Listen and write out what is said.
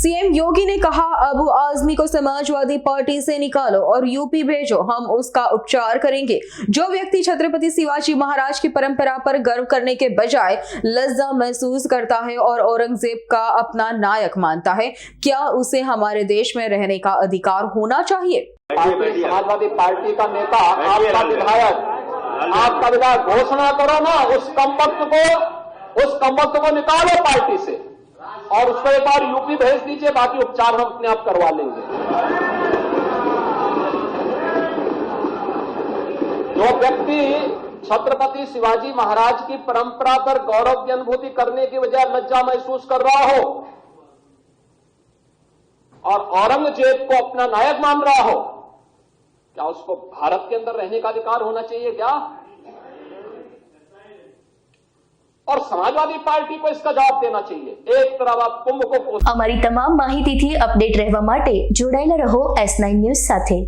CM योगी ने कहा, अबू आजमी को समाजवादी पार्टी से निकालो और यूपी भेजो, हम उसका उपचार करेंगे। जो व्यक्ति छत्रपति शिवाजी महाराज की परंपरा पर गर्व करने के बजाय लज्जा महसूस करता है और औरंगजेब का अपना नायक मानता है, क्या उसे हमारे देश में रहने का अधिकार होना चाहिए? समाजवादी पार्टी का नेता, आपका विधायक घोषणा करो ना, उस कमबख्त को निकालो पार्टी से और उसको एक बार यूपी भेज दीजिए, बाकी उपचार हम अपने आप करवा लेंगे। जो व्यक्ति छत्रपति शिवाजी महाराज की परंपरा पर गौरव की अनुभूति करने की बजाय लज्जा महसूस कर रहा हो और औरंगजेब को अपना नायक मान रहा हो, क्या उसको भारत के अंदर रहने का अधिकार होना चाहिए क्या? और समाजवादी पार्टी को इसका जवाब देना चाहिए। एक तरफ आप कुंभ को અમારી તમામ માહિતીથી અપડેટ રહેવા માટે જોડાયેલા રહો S9 ન્યૂઝ સાથે।